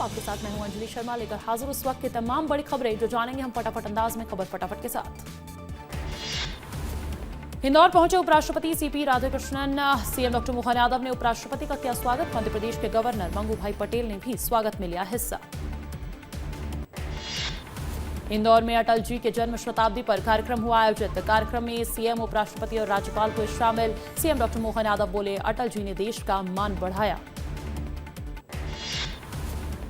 आपके साथ मैं हूं अंजलि शर्मा, लेकर हाजिर उस वक्त की तमाम बड़ी खबरें जो जानेंगे हम फटाफट अंदाज में। खबर फटाफट के साथ। इंदौर पहुंचे उपराष्ट्रपति CP Radhakrishnan. CM doctor Mohan Yadav ने उपराष्ट्रपति का किया स्वागत। मध्य प्रदेश के गवर्नर मंगू भाई पटेल ने भी स्वागत में लिया हिस्सा। इंदौर में अटल जी के जन्म शताब्दी पर कार्यक्रम हुआ आयोजित। कार्यक्रम में सीएम, उपराष्ट्रपति और राज्यपाल हुए शामिल। सीएम डॉक्टर मोहन यादव बोले, अटल जी ने देश का मान बढ़ाया।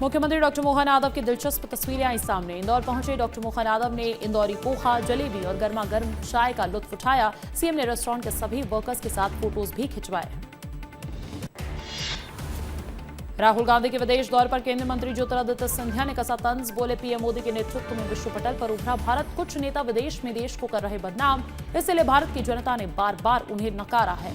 मुख्यमंत्री डॉक्टर मोहन यादव की दिलचस्प तस्वीरें आई सामने। इंदौर पहुंचे डॉक्टर मोहन यादव ने इंदौरी पोहा, जलेबी और गर्मा गर्म चाय का लुत्फ उठाया। सीएम ने रेस्टोरेंट के सभी वर्कर्स के साथ फोटोज भी खिंचवाए। राहुल गांधी के विदेश दौरे पर केंद्रीय मंत्री ज्योतिरादित्य सिंधिया ने कसा तंज। बोले, पीएम मोदी के नेतृत्व में विश्व पटल पर उभरा भारत। कुछ नेता विदेश में देश को कर रहे बदनाम, इसलिए भारत की जनता ने बार बार उन्हें नकारा है।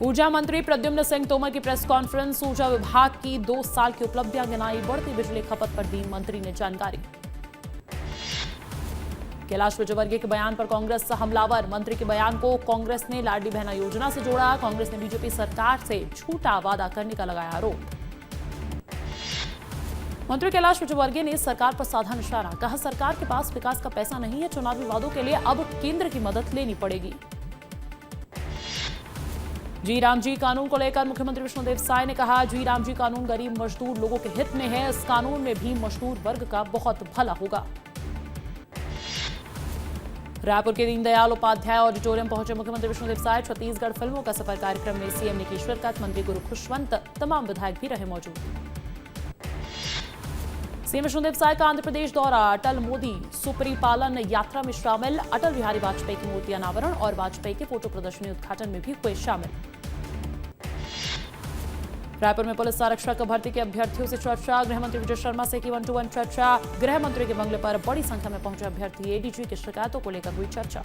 ऊर्जा मंत्री प्रद्युम्न सिंह तोमर की प्रेस कॉन्फ्रेंस। ऊर्जा विभाग की 2 साल की उपलब्धियां गिनाई। बढ़ती बिजली खपत पर दी मंत्री ने जानकारी। कैलाश विजयवर्गीय के बयान पर कांग्रेस हमलावर। मंत्री के बयान को कांग्रेस ने लाडली बहना योजना से जोड़ा। कांग्रेस ने बीजेपी सरकार से झूठा वादा करने का लगाया आरोप। मंत्री कैलाश विजयवर्गीय ने सरकार पर साधा निशाना। कहा, सरकार के पास विकास का पैसा नहीं है, चुनावी वादों के लिए अब केंद्र की मदद लेनी पड़ेगी। जी राम जी कानून को लेकर मुख्यमंत्री विष्णुदेव साय ने कहा, जी राम जी कानून गरीब मजदूर लोगों के हित में है। इस कानून में भी मजदूर वर्ग का बहुत भला होगा। रायपुर के दीनदयाल उपाध्याय ऑडिटोरियम पहुंचे मुख्यमंत्री विष्णुदेव साय। छत्तीसगढ़ फिल्मों का सफर कार्यक्रम में सीएम ने की शिरकत। मंत्री गुरु खुशवंत, तमाम विधायक भी रहे मौजूद। सीएम विष्णुदेव साय का आंध्र प्रदेश दौरा। अटल मोदी सुपरिपालन यात्रा में शामिल। अटल बिहारी वाजपेयी की मूर्ति अनावरण और वाजपेयी के फोटो प्रदर्शनी उद्घाटन में भी हुए शामिल। रायपुर में पुलिस आरक्षक भर्ती के अभ्यर्थियों से चर्चा। गृह मंत्री विजय शर्मा से की 1-to-1 चर्चा। गृह मंत्री के बंगले पर बड़ी संख्या में पहुंचे अभ्यर्थी। एडीजी की शिकायतों को लेकर हुई चर्चा।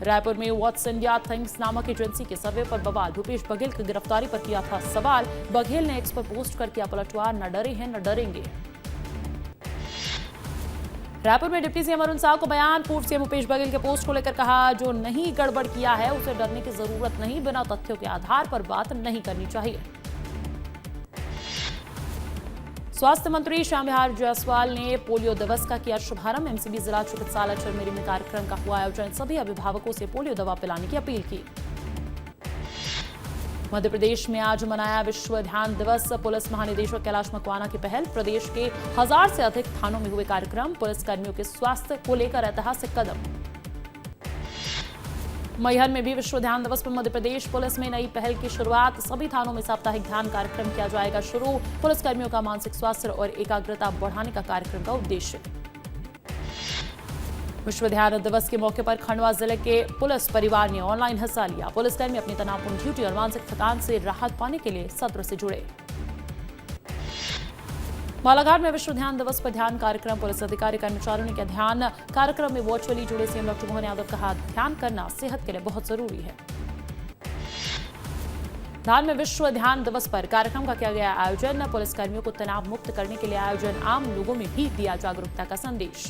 रायपुर में व्हाट्स इंडिया थिंग्स नामक एजेंसी के सर्वे पर बवाल। भूपेश बघेल की गिरफ्तारी पर किया था सवाल। बघेल ने एक्स पर पोस्ट कर किया पलटवार, न डरे हैं न डरेंगे। रायपुर में डिप्टी सीएम अरुण साव को बयान। पूर्व सीएम भूपेश बघेल के पोस्ट को लेकर कहा, जो नहीं गड़बड़ किया है उसे डरने की जरूरत नहीं, बिना तथ्यों के आधार पर बात नहीं करनी चाहिए। स्वास्थ्य मंत्री श्यामविहार जायसवाल ने पोलियो दिवस का किया शुभारंभ। एमसीबी जिला चिकित्सालय चरमेरी में कार्यक्रम का हुआ आयोजन। सभी अभिभावकों से पोलियो दवा पिलाने की अपील की। मध्य प्रदेश में आज मनाया विश्व ध्यान दिवस। पुलिस महानिदेशक कैलाश मकवाना की पहल। प्रदेश के 1000 से अधिक थानों में हुए कार्यक्रम। पुलिस कर्मियों के स्वास्थ्य को लेकर ऐतिहासिक कदम। मैहर में भी विश्व ध्यान दिवस पर मध्य प्रदेश पुलिस में नई पहल की शुरुआत। सभी थानों में साप्ताहिक ध्यान कार्यक्रम किया जाएगा शुरू। पुलिस कर्मियों का मानसिक स्वास्थ्य और एकाग्रता बढ़ाने का कार्यक्रम का उद्देश्य। विश्व ध्यान दिवस के मौके पर खंडवा जिले के पुलिस परिवार ने ऑनलाइन हिस्सा लिया। पुलिसकर्मी अपनी तनावपूर्ण ड्यूटी और मानसिक थकान से राहत पाने के लिए सत्र से जुड़े। बालाघाट में विश्व ध्यान दिवस पर ध्यान कार्यक्रम। पुलिस अधिकारी कर्मचारियों ने किया ध्यान। कार्यक्रम में वर्चुअली जुड़े सीएम डॉक्टर मोहन यादव कहा, ध्यान करना सेहत के लिए बहुत जरूरी है। धार में विश्व ध्यान दिवस पर कार्यक्रम का किया गया आयोजन। पुलिसकर्मियों को तनाव मुक्त करने के लिए आयोजन। आम लोगों में भी दिया जागरूकता का संदेश।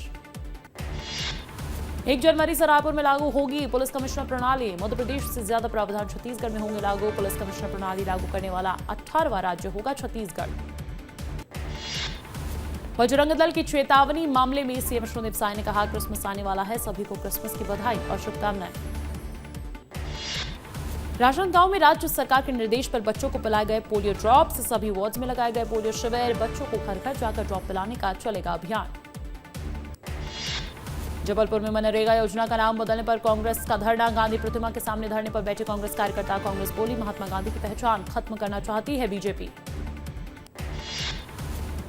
1 जनवरी से रायपुर में लागू होगी पुलिस कमिश्नर प्रणाली। मध्य प्रदेश से ज्यादा प्रावधान छत्तीसगढ़ में होंगे लागू। पुलिस कमिश्नर प्रणाली लागू करने वाला 18वां राज्य होगा छत्तीसगढ़। बजरंग दल की चेतावनी मामले में सीएम विष्णुदेव साय ने कहा, क्रिसमस आने वाला है, सभी को क्रिसमस की बधाई और शुभकामनाएं। राजनांदगांव में राज्य सरकार के निर्देश पर बच्चों को पिलाए गए पोलियो ड्रॉप्स। सभी वार्ड्स में लगाए गए पोलियो शिविर। बच्चों को घर घर जाकर ड्रॉप पिलाने का चलेगा अभियान। जबलपुर में मनरेगा योजना का नाम बदलने पर कांग्रेस का धरना। गांधी प्रतिमा के सामने धरने पर बैठे कांग्रेस कार्यकर्ता। कांग्रेस बोली, महात्मा गांधी की पहचान खत्म करना चाहती है बीजेपी।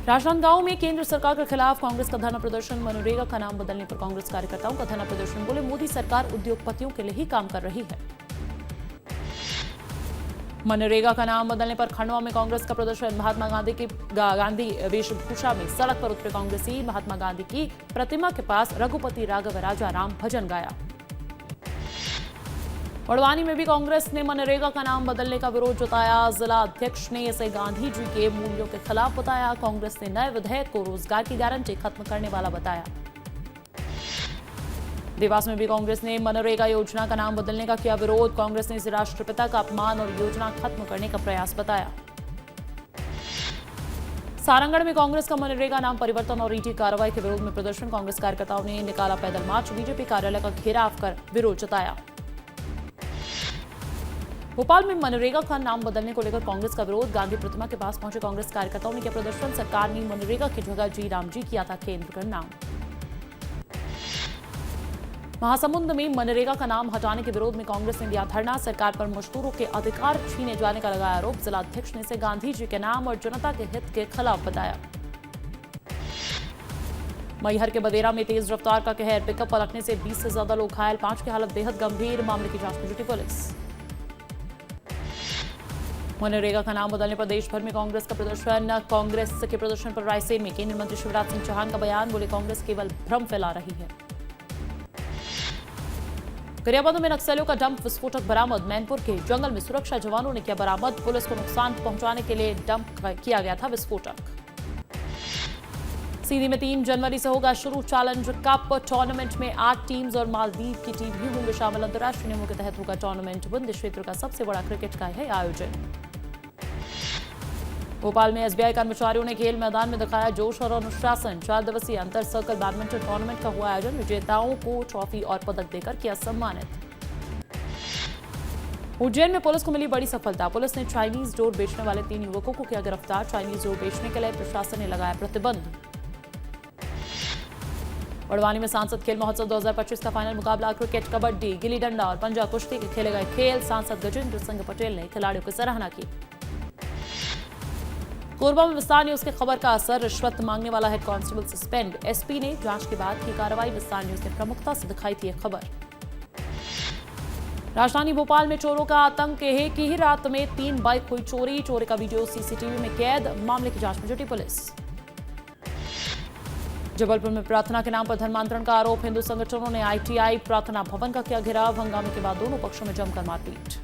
राजनांदगांव में केंद्र सरकार के खिलाफ कांग्रेस का धरना प्रदर्शन। मनरेगा का नाम बदलने पर कांग्रेस कार्यकर्ताओं का धरना प्रदर्शन। बोले, मोदी सरकार उद्योगपतियों के लिए ही काम कर रही है। मनरेगा का नाम बदलने पर खंडवा में कांग्रेस का प्रदर्शन। महात्मा गांधी वेशभूषा में सड़क पर उतरे कांग्रेसी। महात्मा गांधी की प्रतिमा के पास रघुपति राघव राजा राम भजन गाया। बड़वानी में भी कांग्रेस ने मनरेगा का नाम बदलने का विरोध जताया। जिला अध्यक्ष ने इसे गांधी जी के मूल्यों के खिलाफ बताया। कांग्रेस ने नए विधेयक को रोजगार की गारंटी खत्म करने वाला बताया। देवास में भी कांग्रेस ने मनरेगा योजना का नाम बदलने का किया विरोध। कांग्रेस ने इसे राष्ट्रपिता का अपमान और योजना खत्म करने का प्रयास बताया। सारंगढ़ में कांग्रेस का मनरेगा नाम परिवर्तन और ईडी कार्रवाई के विरोध में प्रदर्शन। कांग्रेस कार्यकर्ताओं ने निकाला पैदल मार्च, बीजेपी कार्यालय का घेराव कर विरोध जताया। भोपाल में मनरेगा का नाम बदलने को लेकर कांग्रेस का विरोध। गांधी प्रतिमा के पास पहुंचे कांग्रेस कार्यकर्ताओं ने किया प्रदर्शन। सरकार ने मनरेगा की जगह जी राम जी किया था केंद्र का नाम। महासमुंद में मनरेगा का नाम हटाने के विरोध में कांग्रेस ने दिया धरना। सरकार पर मजदूरों के अधिकार छीने जाने का लगाया आरोप। जिलाध्यक्ष ने इसे गांधी जी के नाम और जनता के हित के खिलाफ बताया। मैहर के बदेरा में तेज रफ्तार का कहर। पिकअप पलटने से 20 से ज्यादा लोग घायल, 5 की हालत बेहद गंभीर। मामले की जांच में जुटी पुलिस। मनरेगा का नाम बदलने पर देश भर में कांग्रेस का प्रदर्शन। कांग्रेस के प्रदर्शन पर रायसेन में केंद्रीय मंत्री शिवराज सिंह चौहान का बयान। बोले कांग्रेस केवल भ्रम फैला रही है। गरियाबंद में नक्सलियों का डंप विस्फोटक बरामद। मैनपुर के जंगल में सुरक्षा जवानों ने किया बरामद। पुलिस को नुकसान पहुंचाने के लिए डंप किया गया था विस्फोटक। सीधी में 3 जनवरी से होगा शुरू चैलेंज कप। टूर्नामेंट में 8 टीम्स और मालदीव की टीम भी होंगे शामिल। अंतर्राष्ट्रीय नियमों के तहत होगा टूर्नामेंट। विंध्य क्षेत्र का सबसे बड़ा क्रिकेट का है आयोजन। भोपाल में एसबीआई कर्मचारियों ने खेल मैदान में दिखाया जोश और अनुशासन। 4 दिवसीय अंतर सर्कल बैडमिंटन टूर्नामेंट का हुआ आयोजन। विजेताओं को ट्रॉफी और पदक देकर किया सम्मानित। उज्जैन में पुलिस को मिली बड़ी सफलता। पुलिस ने चाइनीज डोर बेचने वाले 3 युवकों को किया गिरफ्तार। चाइनीज डोर बेचने के लिए प्रशासन ने लगाया प्रतिबंध। बड़वानी में सांसद खेल महोत्सव 2025 का फाइनल मुकाबला क्रिकेट, कबड्डी, गिल्ली डंडा और पंजा कुश्ती के खेले गए खेल। सांसद गजेंद्र सिंह पटेल ने खिलाड़ियों की सराहना की। कोरबा में विस्तार न्यूज की खबर का असर। रिश्वत मांगने वाला हेड कांस्टेबल सस्पेंड। एसपी ने जांच के बाद की कार्रवाई। विस्तार न्यूज ने प्रमुखता से दिखाई थी खबर। राजधानी भोपाल में चोरों का आतंक है कि ही रात में 3 बाइक हुई चोरी। चोरी का वीडियो सीसीटीवी में कैद। मामले की जांच में जुटी पुलिस। जबलपुर में प्रार्थना के नाम पर धर्मांतरण का आरोप। हिंदू संगठनों ने आईटीआई प्रार्थना भवन का किया घेराव। हंगामे के बाद दोनों पक्षों में जमकर मारपीट।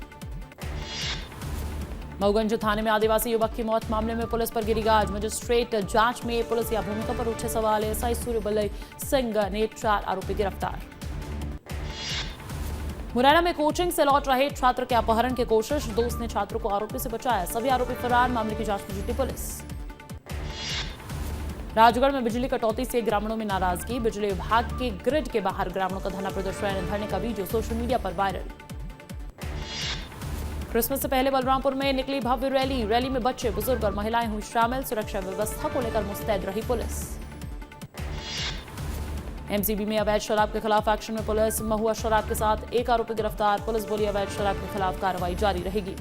मऊगंज थाने में आदिवासी युवक की मौत मामले में पुलिस पर गिरी गाज। मजिस्ट्रेट जांच में पुलिस या भूमिका पर उठे सवाल। एसआई सूर्यबल्लई सिंह ने 4 आरोपी गिरफ्तार। मुरैना में कोचिंग से लौट रहे छात्र के अपहरण की कोशिश। दोस्त ने छात्रों को आरोपी से बचाया। सभी आरोपी फरार। मामले की जांच में जुटी पुलिस। राजगढ़ में बिजली कटौती से ग्रामीणों में नाराजगी। बिजली विभाग के ग्रिड के बाहर ग्रामीणों का धरना प्रदर्शन। धरने का वीडियो सोशल मीडिया पर वायरल। क्रिसमस से पहले बलरामपुर में निकली भव्य रैली। रैली में बच्चे, बुजुर्ग और महिलाएं हुई शामिल। सुरक्षा व्यवस्था को लेकर मुस्तैद रही पुलिस। एमसीबी में अवैध शराब के खिलाफ एक्शन में पुलिस। महुआ शराब के साथ 1 आरोपी गिरफ्तार। पुलिस बोली अवैध शराब के खिलाफ कार्रवाई जारी रहेगी।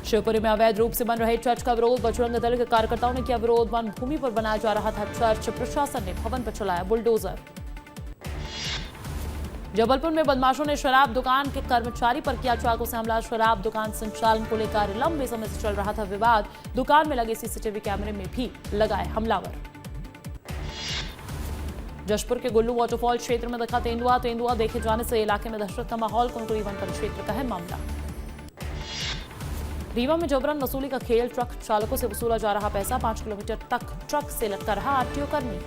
शिवपुरी में अवैध रूप से बन रहे चर्च का विरोध। बजरंग दल के कार्यकर्ताओं ने किया विरोध। वन भूमि पर बनाया जा रहा था चर्च। प्रशासन ने भवन पर चलाया बुलडोजर। जबलपुर में बदमाशों ने शराब दुकान के कर्मचारी पर किया चाकू से हमला। शराब दुकान संचालन को लेकर लंबे समय से चल रहा था विवाद। दुकान में लगे सीसीटीवी कैमरे में भी लगाए हमलावर। जशपुर के गुल्लू वाटरफॉल क्षेत्र में दिखा तेंदुआ। तेंदुआ देखे जाने से इलाके में दहशत का माहौल। कुनकुरी वन परिक्षेत्र का है मामला। रीवा में जबरन वसूली का खेल। ट्रक चालकों से वसूला जा रहा पैसा। 5 किलोमीटर तक ट्रक से लटका रहा आरटीओ कर्मी।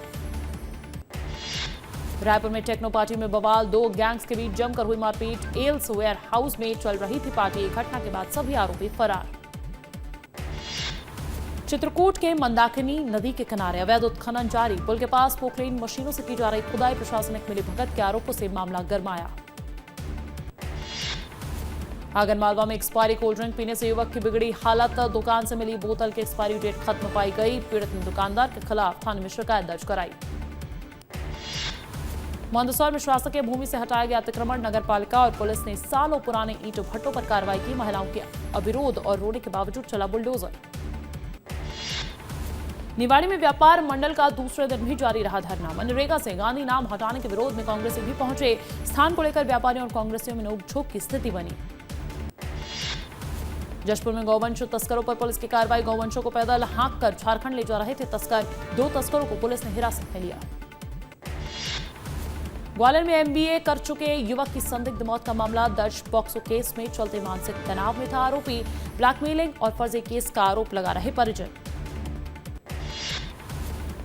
रायपुर में टेक्नो पार्टी में बवाल। 2 गैंग्स के बीच जमकर हुई मारपीट। एल्स वेयर हाउस में चल रही थी पार्टी। घटना के बाद सभी आरोपी फरार। चित्रकूट के मंदाकिनी नदी के किनारे अवैध उत्खनन जारी। पुल के पास पोखरेन मशीनों से की जा रही खुदाई। प्रशासनिक मिलीभगत के आरोपों से मामला गरमाया। आगरमालवा में एक्सपायरी कोल्ड ड्रिंक पीने से युवक की बिगड़ी हालत। दुकान से मिली बोतल की एक्सपायरी डेट खत्म पाई गई। पीड़ित ने दुकानदार के खिलाफ थाने में शिकायत दर्ज कराई। मंदसौर में शासकीय भूमि से हटाया गया अतिक्रमण। नगर पालिका और पुलिस ने सालों पुराने ईंट भट्टों पर कार्रवाई की। महिलाओं के अविरोध और रोने के बावजूद चला बुलडोजर। निवाड़ी में व्यापार मंडल का दूसरे दिन भी जारी रहा धरना। मनरेगा से गांधी नाम हटाने के विरोध में कांग्रेसी भी पहुंचे। स्थान को लेकर व्यापारियों और कांग्रेसियों में नोकझोंक की स्थिति बनी। जशपुर में गौवंश तस्करों पर पुलिस की कार्रवाई। गौवंशों को पैदल हाँक कर झारखंड ले जा रहे थे तस्कर। 2 तस्करों को पुलिस ने हिरासत में लिया। ग्वालियर में एमबीए कर चुके युवक की संदिग्ध मौत का मामला दर्ज। पॉक्सो केस में चलते मानसिक तनाव में था आरोपी। ब्लैकमेलिंग और फर्जी केस का आरोप लगा रहे परिजन।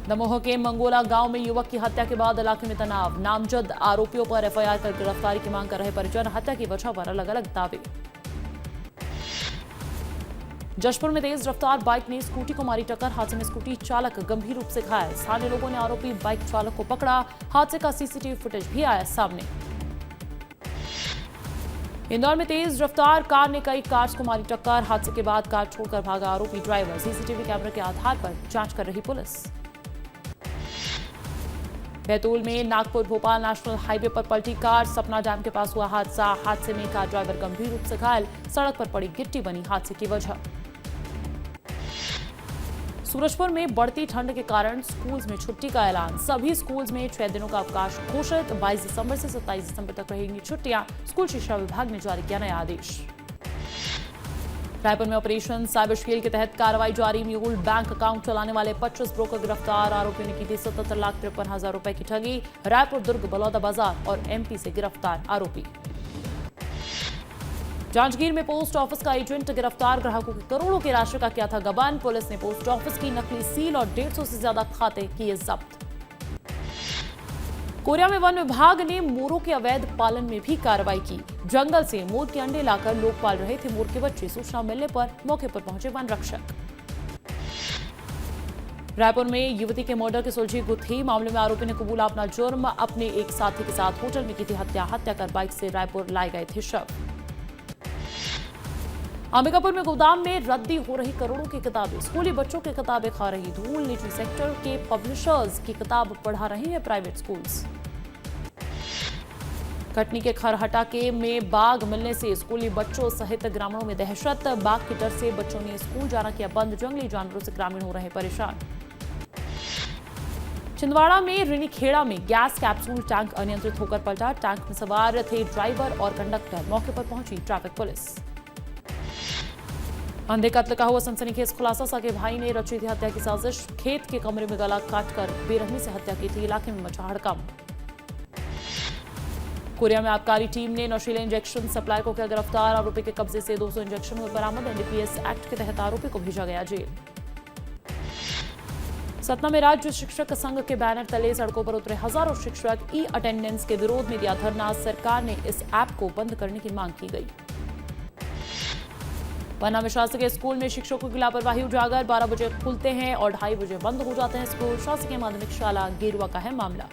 दमोह के मंगोला गांव में युवक की हत्या के बाद इलाके में तनाव। नामजद आरोपियों पर एफआईआर कर गिरफ्तारी की मांग कर रहे परिजन। हत्या की वजह पर अलग अलग दावे। जशपुर में तेज रफ्तार बाइक ने स्कूटी को मारी टक्कर। हादसे में स्कूटी चालक गंभीर रूप से घायल। स्थानीय लोगों ने आरोपी बाइक चालक को पकड़ा। हादसे का सीसीटीवी फुटेज भी आया सामने। इंदौर में तेज रफ्तार कार ने कई कार्स को मारी टक्कर। हादसे के बाद कार छोड़कर भागा आरोपी ड्राइवर। सीसीटीवी कैमरे के आधार पर जांच कर रही पुलिस। बैतूल में नागपुर भोपाल नेशनल हाईवे पर पलटी कार। सपना डैम के पास हुआ हादसा। हादसे में कार ड्राइवर गंभीर रूप से घायल। सड़क पर पड़ी गिट्टी बनी हादसे की वजह। सूरजपुर में बढ़ती ठंड के कारण स्कूल्स में छुट्टी का ऐलान। सभी स्कूल्स में 6 दिनों का अवकाश घोषित। 22 दिसंबर से 27 दिसंबर तक रहेंगी छुट्टियां। स्कूल शिक्षा विभाग ने जारी किया नया आदेश। रायपुर में ऑपरेशन साइबर शील्ड के तहत कार्रवाई जारी। म्यूल बैंक अकाउंट चलाने वाले 25 ब्रोकर गिरफ्तार। आरोपियों ने की थी 77,53,000 रुपए की ठगी। रायपुर, दुर्ग, बलौदा बाजार और एमपी से गिरफ्तार आरोपी। जांजगीर में पोस्ट ऑफिस का एजेंट गिरफ्तार। ग्राहकों की करोड़ों की राशि का किया था गबन। पुलिस ने पोस्ट ऑफिस की नकली सील और 150 से ज्यादा खाते किए जब्त। कोरिया में वन विभाग ने मोरों के अवैध पालन में भी कार्रवाई की। जंगल से मोर के अंडे लाकर लोग पाल रहे थे मोर के बच्चे। सूचना मिलने पर मौके पर पहुंचे वन रक्षक। रायपुर में युवती के मर्डर की सुलझी गुत्थी। मामले में आरोपी ने कबूला अपना जुर्म। अपने एक साथी के साथ होटल में की थी हत्या कर बाइक से रायपुर लाए गए थे शव। अंबिकापुर में गोदाम में रद्दी हो रही करोड़ों की किताबें। स्कूली बच्चों की किताबें खा रही धूल। निजी सेक्टर के पब्लिशर्स की किताब पढ़ा रहे हैं प्राइवेट स्कूल्स। कटनी के खरहटा के में बाघ मिलने से स्कूली बच्चों सहित ग्रामीणों में दहशत। बाघ के डर से बच्चों ने स्कूल जाना किया बंद। जंगली जानवरों से ग्रामीण हो रहे परेशान। छिंदवाड़ा में रिनीखेड़ा में गैस कैप्सूल टैंक अनियंत्रित होकर पलटा। टैंक में सवार थे ड्राइवर और कंडक्टर। मौके पर पहुंची ट्रैफिक पुलिस। अंधे कत्ल का हुआ सनसनीखेज खुलासा। सगे भाई ने रची थी हत्या की साजिश। खेत के कमरे में गला काटकर बेरहमी से हत्या की थी। इलाके में मचा हड़कंप। कोरिया में आबकारी टीम ने नशीले इंजेक्शन सप्लाई को किया गिरफ्तार। आरोपी के कब्जे से 200 इंजेक्शन हुए बरामद। एनडीपीएस एक्ट के तहत आरोपी को भेजा गया जेल। सतना में राज्य शिक्षक संघ के बैनर तले सड़कों पर उतरे हजारों शिक्षक। ई अटेंडेंस के विरोध में दिया धरना। सरकार ने इस ऐप को बंद करने की मांग की गई। पन्ना में शासकीय स्कूल में शिक्षकों की लापरवाही उजागर। 12 बजे खुलते हैं और 2:30 बजे बंद हो जाते हैं स्कूल। शासकीय माध्यमिक शाला गेरुआ का है मामला।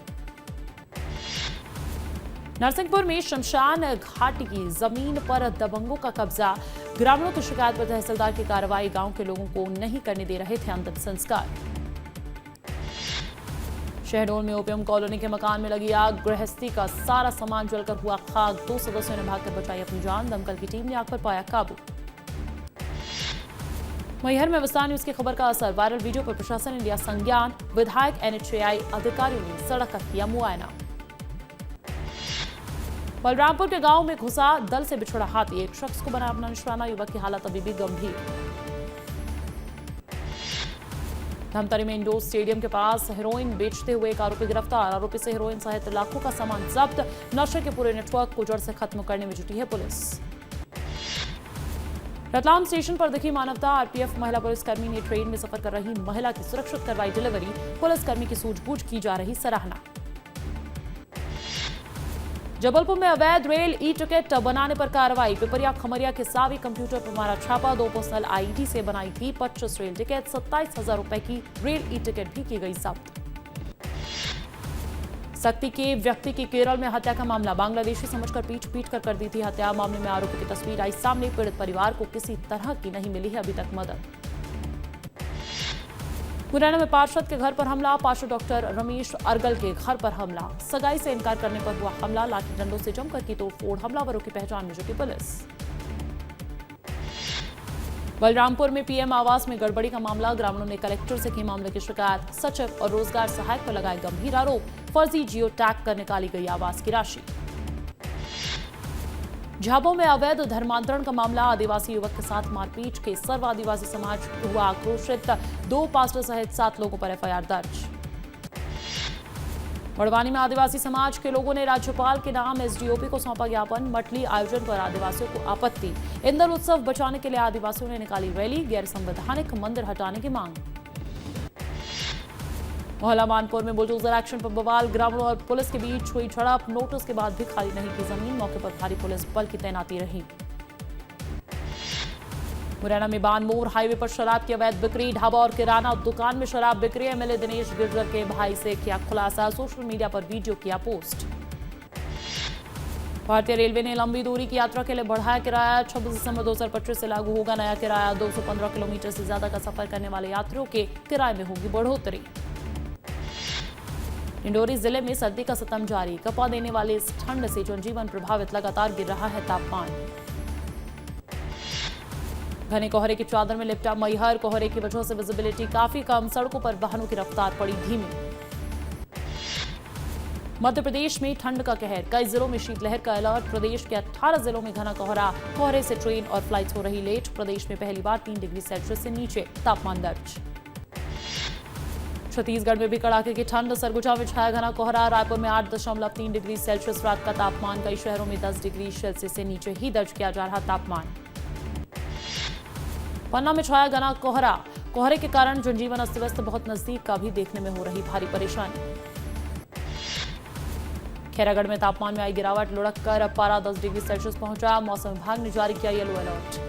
नरसिंहपुर में शमशान घाट की जमीन पर दबंगों का कब्जा। ग्रामीणों की शिकायत पर तहसीलदार की कार्रवाई। गांव के लोगों को नहीं करने दे रहे थे अंतिम संस्कार। शहडोल में ओपीएम कॉलोनी के मकान में लगी आग। गृहस्थी का सारा सामान जलकर हुआ खाक। 2 सदस्यों ने भागकर बचाई अपनी जान। दमकल की टीम ने आग पर पाया काबू। मैहर में विस्तार न्यूज की खबर का असर। वायरल वीडियो पर प्रशासन ने लिया संज्ञान। विधायक एनएचएआई अधिकारियों ने सड़क का किया मुआयना। बलरामपुर के गांव में घुसा दल से बिछड़ा हाथी। एक शख्स को बना अपना निशाना। युवक की हालत अभी भी गंभीर। धमतरी में इंडोर स्टेडियम के पास हेरोइन बेचते हुए एक आरोपी गिरफ्तार। आरोपी से हेरोइन सहित लाखों का सामान जब्त। नशे के पूरे नेटवर्क को जड़ से खत्म करने में जुटी है पुलिस। रतलाम स्टेशन पर दिखी मानवता। आरपीएफ महिला पुलिसकर्मी ने ट्रेन में सफर कर रही महिला की सुरक्षित करवाई डिलीवरी। पुलिसकर्मी की सूझबूझ की जा रही सराहना। जबलपुर में अवैध रेल ई टिकट बनाने पर कार्रवाई। पिपरिया खमरिया के सावी कंप्यूटर पर मारा छापा। 2 पर्सनल आईडी से बनाई थी 25 रेल टिकट। 27,000 रुपए की रेल ई टिकट भी की गई जब्त। सख्ती के व्यक्ति की केरल में हत्या का मामला। बांग्लादेशी समझकर पीट कर दी थी हत्या। मामले में आरोपी की तस्वीर आई सामने। पीड़ित परिवार को किसी तरह की नहीं मिली है अभी तक मदद। मुरैना में पार्षद के घर पर हमला। पार्षद डॉक्टर रमेश अर्गल के घर पर हमला। सगाई से इनकार करने पर हुआ हमला। लाठी डंडों से जमकर की तोड़फोड़। हमलावरों की पहचान में जुटी पुलिस। बलरामपुर में पीएम आवास में गड़बड़ी का मामला। ग्रामीणों ने कलेक्टर से की मामले की शिकायत। सचिव और रोजगार सहायक पर लगाए गंभीर आरोप। फर्जी जियो टैग कर निकाली गई आवास की राशि। झाबुआ में अवैध धर्मांतरण का मामला। आदिवासी युवक के साथ मारपीट के सर्व आदिवासी समाज हुआ आक्रोशित। 2 पास्टर सहित 7 लोगों पर एफआईआर दर्ज। मड़वानी में आदिवासी समाज के लोगों ने राज्यपाल के नाम एसडीओपी को सौंपा ज्ञापन। मटली आयोजन पर आदिवासियों को आपत्ति। इंदर उत्सव बचाने के लिए आदिवासियों ने निकाली रैली। गैर संवैधानिक मंदिर हटाने की मांग। मोहल्ला मानपुर में बुलडोजर एक्शन पर बवाल, ग्रामीणों और पुलिस के बीच हुई झड़प, नोटिस के बाद भी खाली नहीं की जमीन, मौके पर भारी पुलिस बल की तैनाती रही। मुरैना में बानमोर हाईवे पर शराब की अवैध बिक्री, ढाबा और किराना दुकान में शराब बिक्री, एमएलए दिनेश गुर्जर के भाई से किया खुलासा, सोशल मीडिया पर वीडियो किया पोस्ट। भारतीय रेलवे ने लंबी दूरी की यात्रा के लिए बढ़ाया किराया, 26 दिसंबर 2025 से लागू होगा नया किराया, 215 किलोमीटर से ज्यादा का सफर करने वाले यात्रियों के किराए में होगी बढ़ोतरी। डिंडोरी जिले में सर्दी का सितम जारी, कपा देने वाले इस ठंड से जनजीवन प्रभावित, लगातार गिर रहा है तापमान। घने कोहरे की चादर में लिपटा मैहर, कोहरे की वजह से विजिबिलिटी काफी कम, सड़कों पर वाहनों की रफ्तार पड़ी धीमी। मध्य प्रदेश में ठंड का कहर, कई जिलों में शीतलहर का अलर्ट, प्रदेश के 18 जिलों में घना कोहरा, कोहरे से ट्रेन और फ्लाइट्स हो रही लेट, प्रदेश में पहली बार 3 डिग्री सेल्सियस से नीचे तापमान दर्ज। छत्तीसगढ़ में भी कड़ाके की ठंड, सरगुजा में छाया घना कोहरा, रायपुर में 8.3 डिग्री सेल्सियस रात का तापमान, कई शहरों में 10 डिग्री सेल्सियस से नीचे ही दर्ज किया जा रहा तापमान। पन्ना में छाया घना कोहरा, कोहरे के कारण जनजीवन अस्त व्यस्त, बहुत नजदीक का भी देखने में हो रही भारी परेशानी। खैरागढ़ में तापमान में आई गिरावट, लुढ़क कर अब पारा 10 डिग्री सेल्सियस पहुंचा, मौसम विभाग ने जारी किया येलो अलर्ट।